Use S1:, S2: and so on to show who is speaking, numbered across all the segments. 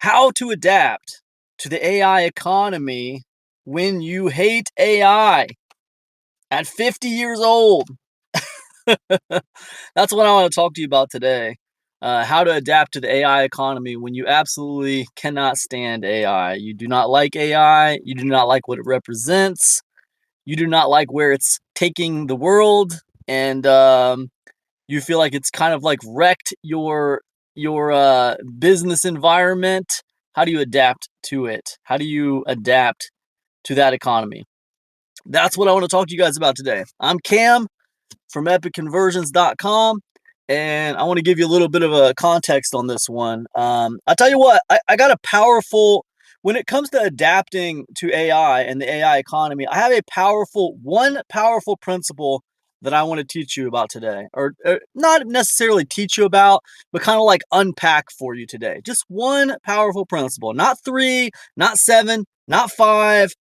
S1: How to adapt to the AI economy when you hate AI at 50 years old. That's what I want to talk to you about today. How to adapt to the AI economy when you absolutely cannot stand AI. You do not like AI. You do not like what it represents. You do not like where it's taking the world, and you feel like it's kind of like wrecked your business environment. How do you adapt to it? How do you adapt to that economy? That's what I want to talk to you guys about today. I'm Cam from epicconversions.com, and I want to give you a little bit of a context on this one. I tell you what, I got a powerful, when it comes to adapting to AI and the AI economy, I have a one powerful principle that I want to teach you about today, or not necessarily teach you about, but kind of like unpack for you today. Just one powerful principle, not three, not seven, not five,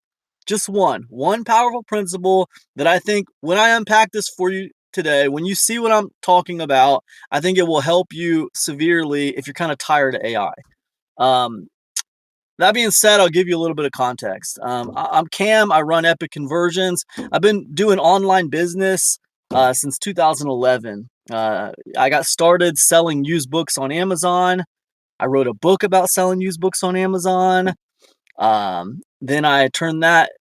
S1: just one powerful principle that I think when I unpack this for you today, when you see what I'm talking about, I think it will help you severely if you're kind of tired of AI. Um, that being said, I'll give you a little bit of context. I'm Cam. I run Epic Conversions. I've been doing online business since 2011. I got started selling used books on Amazon. I wrote a book about selling used books on Amazon. Then I turned that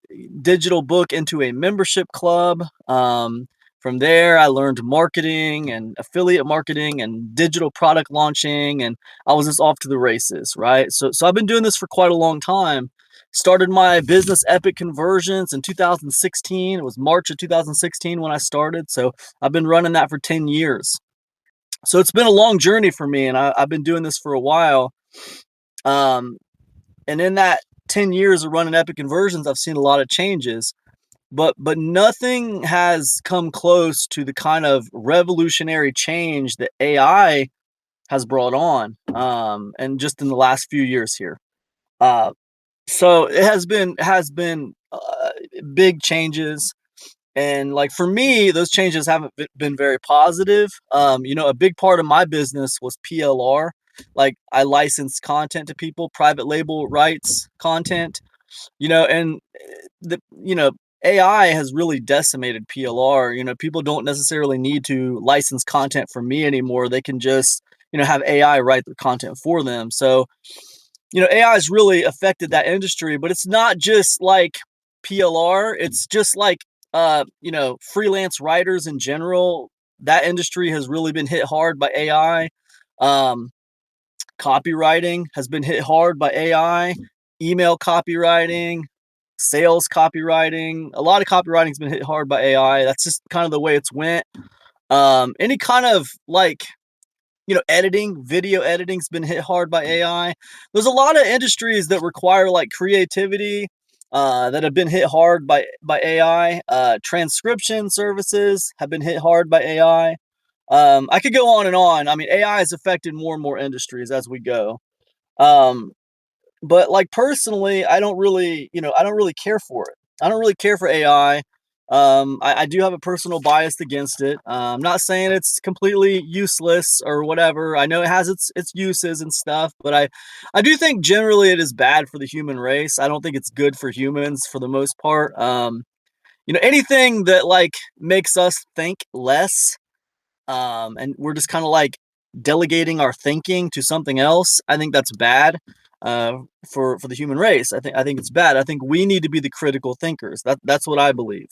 S1: digital book into a membership club. From there, I learned marketing and affiliate marketing and digital product launching, and I was just off to the races, right? So I've been doing this for quite a long time. Started my business Epic Conversions in 2016. It was March of 2016 when I started. So I've been running that for 10 years. So it's been a long journey for me, and I've been doing this for a while. Um, and in that 10 years of running Epic Conversions, I've seen a lot of changes, but nothing has come close to the kind of revolutionary change that AI has brought on, and just in the last few years here. Uh, so it has been big changes, and like for me, those changes haven't been very positive. A big part of my business was PLR. Like I license content to people, private label rights content, and the AI has really decimated PLR. People don't necessarily need to license content from me anymore. They can just have AI write the content for them. So AI has really affected that industry, but it's not just like PLR. It's just like freelance writers in general. That industry has really been hit hard by AI. Um, Copywriting has been hit hard by AI. Email copywriting, sales copywriting, a lot of copywriting has been hit hard by AI. That's just kind of the way it's went. Any kind of like editing, video editing's been hit hard by AI. There's a lot of industries that require like creativity that have been hit hard by AI. Transcription services have been hit hard by AI. I could go on and on. I mean, AI has affected more and more industries as we go. Um, but like personally, I don't really care for it. I don't really care for AI. I do have a personal bias against it. I'm not saying it's completely useless or whatever. I know it has its uses and stuff, but I do think generally it is bad for the human race. I don't think it's good for humans for the most part. Anything that like makes us think less, and we're just kind of like delegating our thinking to something else. I think that's bad uh, for the human race. I think it's bad. I think we need to be the critical thinkers. That's what I believe.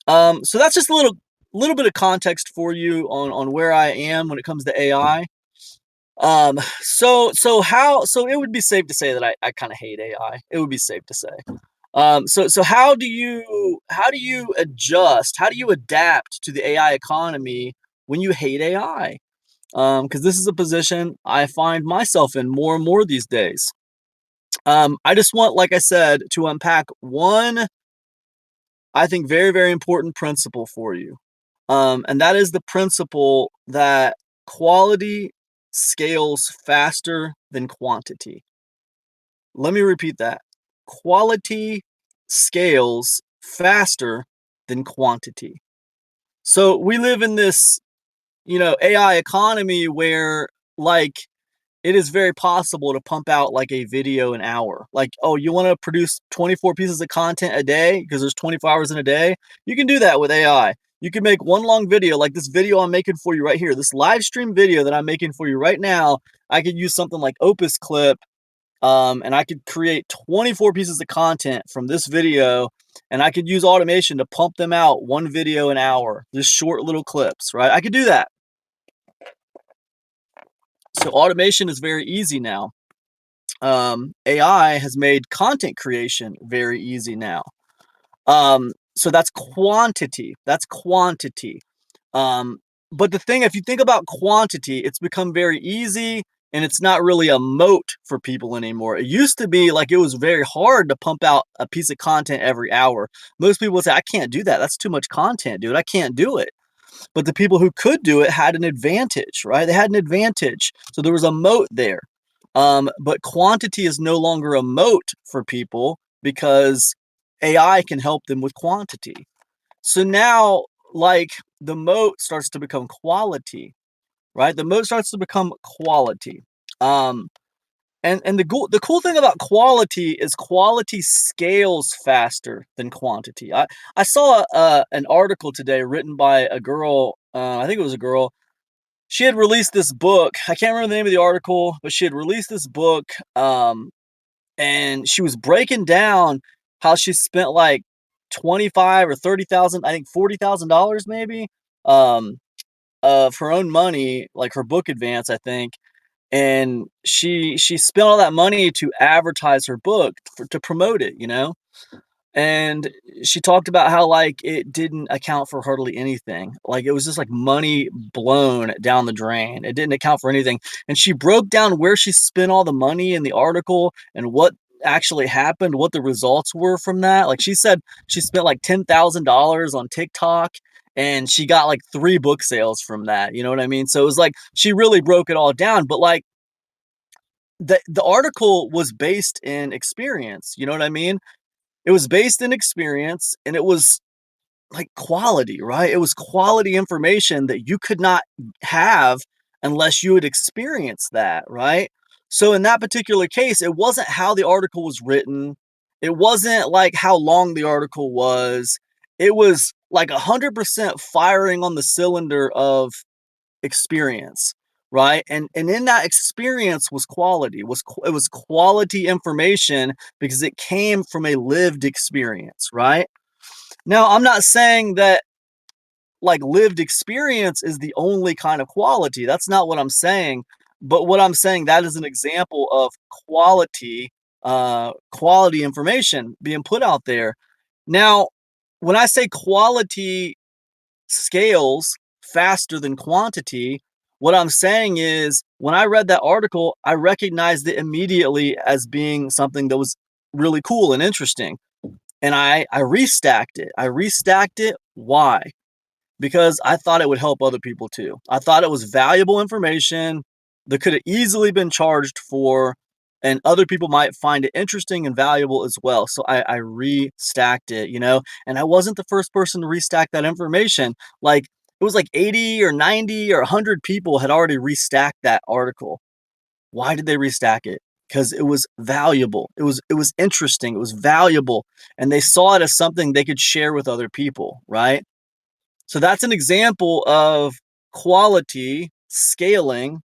S1: So that's just a little bit of context for you on where I am when it comes to AI. So it would be safe to say that I kind of hate AI. It would be safe to say. So how do you adjust? How do you adapt to the AI economy when you hate AI? Because this is a position I find myself in more and more these days. I just want, like I said, to unpack one, I think, very, very important principle for you. And that is the principle that quality scales faster than quantity. Let me repeat that. Quality scales faster than quantity. So we live in this AI economy where like it is very possible to pump out like a video an hour. Like, oh, you want to produce 24 pieces of content a day because there's 24 hours in a day? You can do that with AI. You can make one long video like this video I'm making for you right here. This live stream video that I'm making for you right now. I could use something like Opus Clip, and I could create 24 pieces of content from this video, and I could use automation to pump them out one video an hour, just short little clips, right? I could do that. So automation is very easy now. AI has made content creation very easy now. So that's quantity. That's quantity. Um, but the thing, if you think about quantity, it's become very easy and it's not really a moat for people anymore. It used to be like it was very hard to pump out a piece of content every hour. Most people would say, I can't do that. That's too much content, dude. I can't do it. But the people who could do it had an advantage, right? They had an advantage. So there was a moat there. But quantity is no longer a moat for people because AI can help them with quantity. So now, like, the moat starts to become quality, right? The moat starts to become quality. Um, and the cool thing about quality is quality scales faster than quantity. I saw an article today written by a girl. I think it was a girl. She had released this book. I can't remember the name of the article, but she had released this book, and she was breaking down how she spent like 25 or 30,000, I think $40,000 maybe, um, of her own money, like her book advance, I think, and she spent all that money to advertise her book to promote it, you know. And she talked about how like it didn't account for hardly anything. Like it was just like money blown down the drain. It didn't account for anything. And she broke down where she spent all the money in the article and what actually happened, what the results were from that. Like she said she spent like $10,000 on TikTok and she got like 3 book sales from that. You know what I mean? So it was like she really broke it all down, but like the article was based in experience, you know what I mean? It was based in experience and it was like quality, right? It was quality information that you could not have unless you had experienced that, right? So in that particular case, it wasn't how the article was written. It wasn't like how long the article was. It was like 100% firing on the cylinder of experience, right? And in that experience was quality. It was quality information because it came from a lived experience, right? Now, I'm not saying that like lived experience is the only kind of quality. That's not what I'm saying. But what I'm saying, that is an example of quality information being put out there. Now, when I say quality scales faster than quantity, what I'm saying is when I read that article, I recognized it immediately as being something that was really cool and interesting. And I restacked it. I restacked it. Why? Because I thought it would help other people too. I thought it was valuable information that could have easily been charged for, and other people might find it interesting and valuable as well. So I restacked it, you know, and I wasn't the first person to restack that information. Like it was like 80 or 90 or 100 people had already restacked that article. Why did they restack it? Because it was valuable. It was interesting. It was valuable, and they saw it as something they could share with other people, right? So that's an example of quality scaling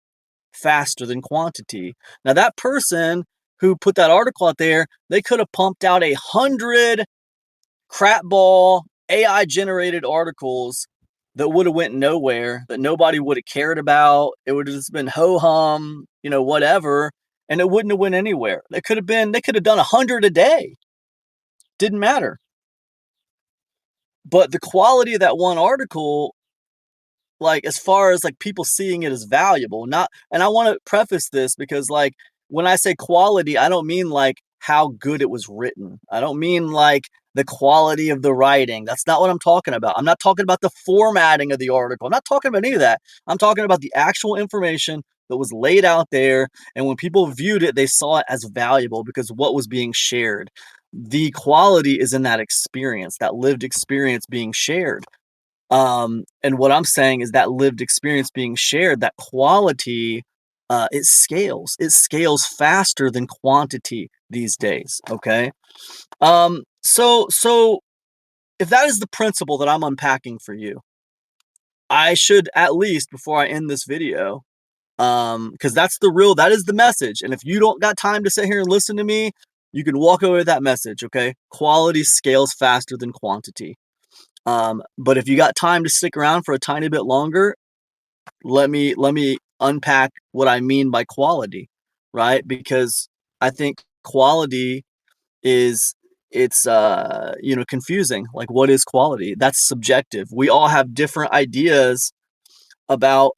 S1: faster than quantity. Now that person who put that article out there, they could have pumped out 100 crapball AI generated articles that would have went nowhere, that nobody would have cared about. It would have just been ho hum, you know, whatever, and it wouldn't have went anywhere. They could have done 100 a day. Didn't matter. But the quality of that one article, like as far as like people seeing it as valuable, not, and I want to preface this because like when I say quality, I don't mean like how good it was written. I don't mean like the quality of the writing. That's not what I'm talking about. I'm not talking about the formatting of the article. I'm not talking about any of that. I'm talking about the actual information that was laid out there, and when people viewed it, they saw it as valuable because what was being shared. The quality is in that experience, that lived experience being shared. And what I'm saying is that lived experience being shared, that quality it scales. It scales faster than quantity these days, okay? So if that is the principle that I'm unpacking for you, I should at least, before I end this video, because that is the message. And if you don't got time to sit here and listen to me, you can walk away with that message, okay? Quality scales faster than quantity. But if you got time to stick around for a tiny bit longer, let me unpack what I mean by quality, right? Because I think quality is confusing. Like, what is quality? That's subjective. We all have different ideas about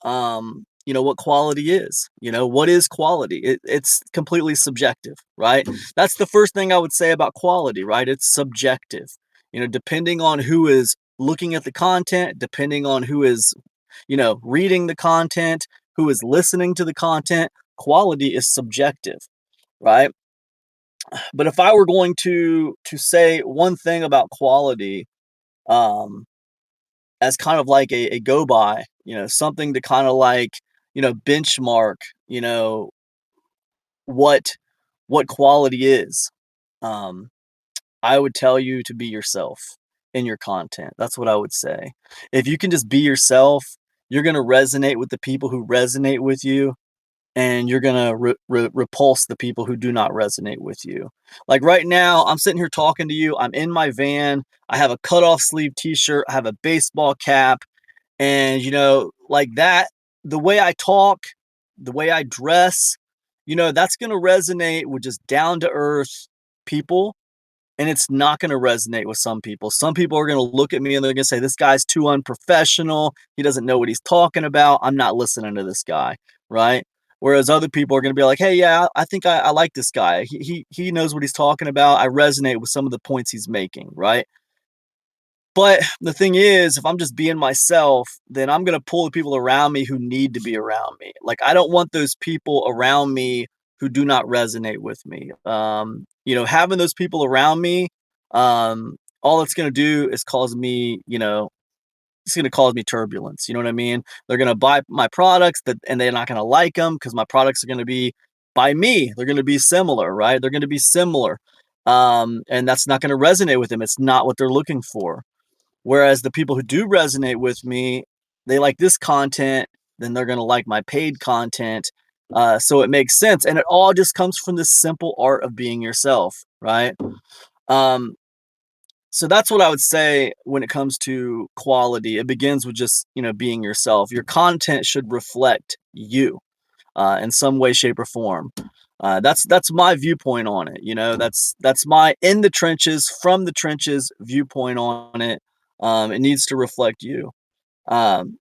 S1: what quality is. What is quality? It's completely subjective, right? That's the first thing I would say about quality, right? It's subjective. Depending on who is looking at the content, depending on who is reading the content, who is listening to the content, quality is subjective, right? But if I were going to say one thing about quality, um as kind of like a go by, something to kind of like, benchmark, you know, what what quality is. Um, I would tell you to be yourself in your content. That's what I would say. If you can just be yourself, you're gonna resonate with the people who resonate with you, and you're gonna repulse the people who do not resonate with you. Like right now, I'm sitting here talking to you. I'm in my van. I have a cutoff sleeve T-shirt. I have a baseball cap. And, like that, the way I talk, the way I dress, that's going to resonate with just down to earth people. And it's not going to resonate with some people. Some people are going to look at me and they're going to say, this guy's too unprofessional. He doesn't know what he's talking about. I'm not listening to this guy. Right. Whereas other people are going to be like, hey, yeah, I think I like this guy. He knows what he's talking about. I resonate with some of the points he's making. Right. But the thing is, if I'm just being myself, then I'm gonna pull the people around me who need to be around me. Like, I don't want those people around me who do not resonate with me. Having those people around me, all it's gonna do is cause me, it's gonna cause me turbulence. You know what I mean? They're gonna buy my products and they're not gonna like them because my products are gonna be by me. They're gonna be similar, right? They're gonna be similar. And that's not gonna resonate with them. It's not what they're looking for. Whereas the people who do resonate with me, they like this content, then they're going to like my paid content. So it makes sense. And it all just comes from this simple art of being yourself, right? Um, so that's what I would say when it comes to quality. It begins with just, being yourself. Your content should reflect you in some way, shape, or form. That's my viewpoint on it. That's my in the trenches, from the trenches viewpoint on it. It needs to reflect you. Um,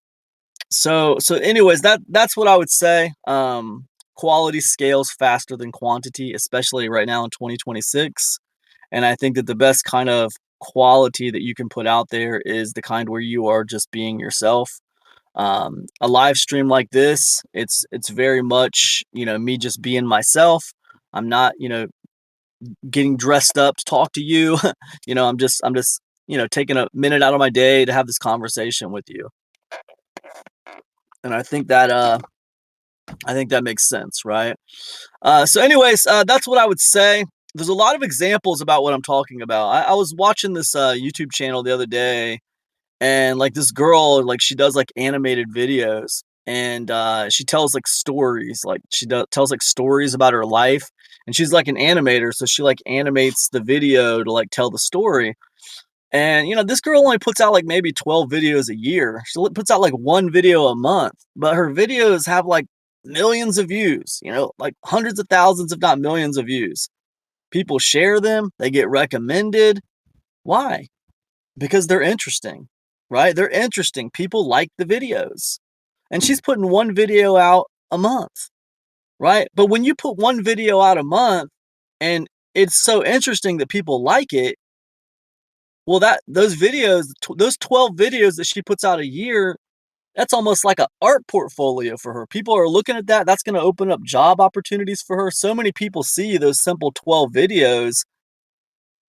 S1: so anyways, that's what I would say. Quality scales faster than quantity, especially right now in 2026. And I think that the best kind of quality that you can put out there is the kind where you are just being yourself. A live stream like this, it's very much, me just being myself. I'm not, getting dressed up to talk to you. I'm just taking a minute out of my day to have this conversation with you. And I think that makes sense, right? So anyways, that's what I would say. There's a lot of examples about what I'm talking about. I was watching this YouTube channel the other day, and like this girl, like she does like animated videos, and she tells like stories, like tells like stories about her life, and she's like an animator, so she like animates the video to like tell the story. And this girl only puts out like maybe 12 videos a year. She puts out like one video a month, but her videos have like millions of views, like hundreds of thousands, if not millions of views. People share them, they get recommended. Why? Because they're interesting, right? They're interesting. People like the videos. And she's putting one video out a month, right? But when you put one video out a month and it's so interesting that people like it, well, those 12 videos that she puts out a year, that's almost like an art portfolio for her. People are looking at that. That's going to open up job opportunities for her. So many people see those simple 12 videos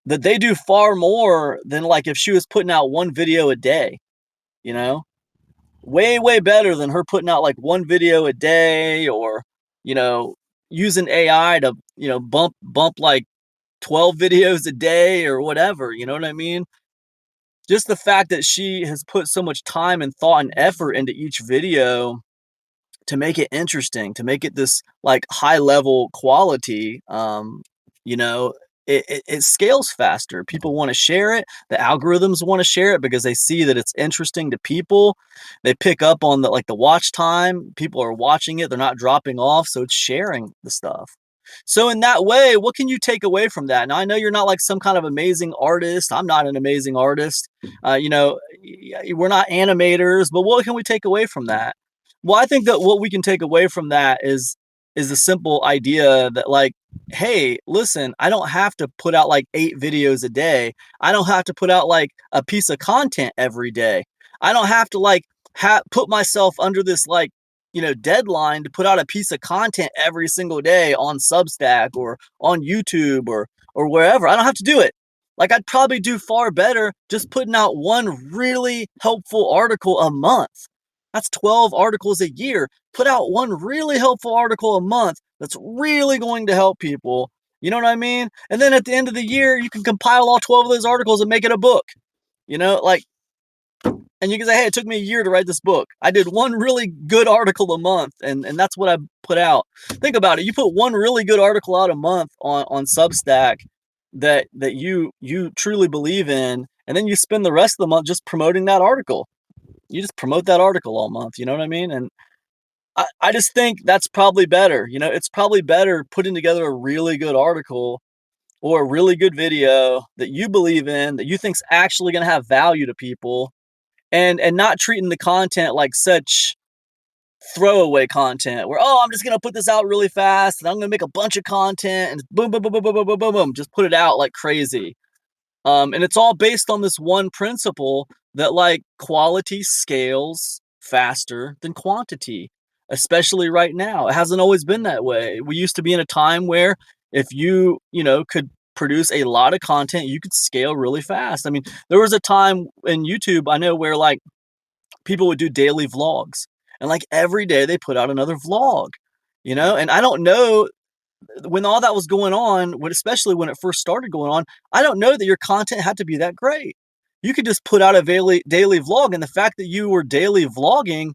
S1: that they do far more than like if she was putting out one video a day, you know? Way, way better than her putting out like one video a day or you know, using AI to, bump like 12 videos a day or whatever, you know what I mean? Just the fact that she has put so much time and thought and effort into each video to make it interesting, to make it this like high level quality, you know, it scales faster. People want to share it. The algorithms want to share it because they see that it's interesting to people. They pick up on the like the watch time. People are watching it. They're not dropping off, so it's sharing the stuff. So in that way, what can you take away from that? Now I know you're not like some kind of amazing artist. I'm not an amazing artist. We're not animators, but what can we take away from that? Well, I think that what we can take away from that is the simple idea that like, hey, listen, I don't have to put out like 8 videos a day. I don't have to put out like a piece of content every day. I don't have to like put myself under this like, deadline to put out a piece of content every single day on Substack or on YouTube or wherever. I don't have to do it. Like I'd probably do far better just putting out one really helpful article a month. That's 12 articles a year. Put out one really helpful article a month that's really going to help people. You know what I mean? And then at the end of the year, you can compile all 12 of those articles and make it a book. Like, and you can say, hey, it took me a year to write this book. I did one really good article a month, and that's what I put out. Think about it. You put one really good article out a month on Substack that you truly believe in, and then you spend the rest of the month just promoting that article. You just promote that article all month, you know what I mean? And I just think that's probably better. It's probably better putting together a really good article or a really good video that you believe in, that you think's actually going to have value to people, and not treating the content like such throwaway content where, oh, I'm just going to put this out really fast and I'm going to make a bunch of content and boom, boom, boom, boom, boom, boom, boom, boom, boom, just put it out like crazy. And it's all based on this one principle that like quality scales faster than quantity, especially right now. It hasn't always been that way. We used to be in a time where if could produce a lot of content, you could scale really fast. I mean, there was a time in YouTube, I know, where like people would do daily vlogs and like every day they put out another vlog, and I don't know when all that was going on, especially when it first started going on, I don't know that your content had to be that great. You could just put out a daily vlog, and the fact that you were daily vlogging,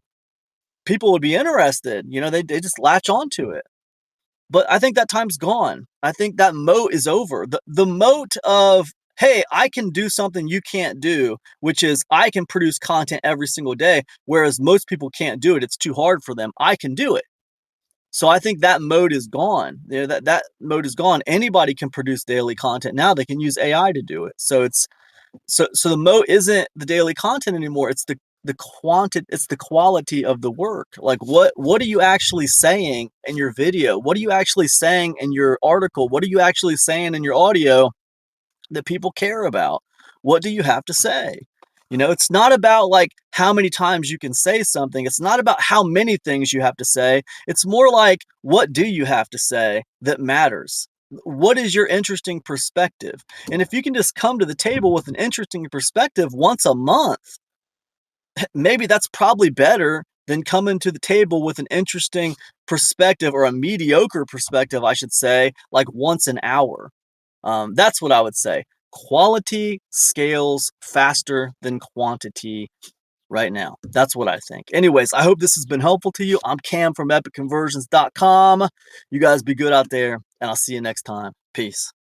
S1: people would be interested. They just latch onto it. But I think that time's gone. I think that moat is over. The moat of, hey, I can do something you can't do, which is I can produce content every single day, whereas most people can't do it. It's too hard for them. I can do it. So I think that mode is gone. That mode is gone. Anybody can produce daily content now. They can use AI to do it. So so the mode isn't the daily content anymore. It's it's the quality of the work. Like what are you actually saying in your video? What are you actually saying in your article? What are you actually saying in your audio that people care about? What do you have to say? It's not about like how many times you can say something. It's not about how many things you have to say. It's more like, what do you have to say that matters? What is your interesting perspective? And if you can just come to the table with an interesting perspective once a month, maybe that's probably better than coming to the table with an interesting perspective, or a mediocre perspective, I should say, like once an hour. That's what I would say. Quality scales faster than quantity right now. That's what I think. Anyways, I hope this has been helpful to you. I'm Cam from epicconversions.com. You guys be good out there, and I'll see you next time. Peace.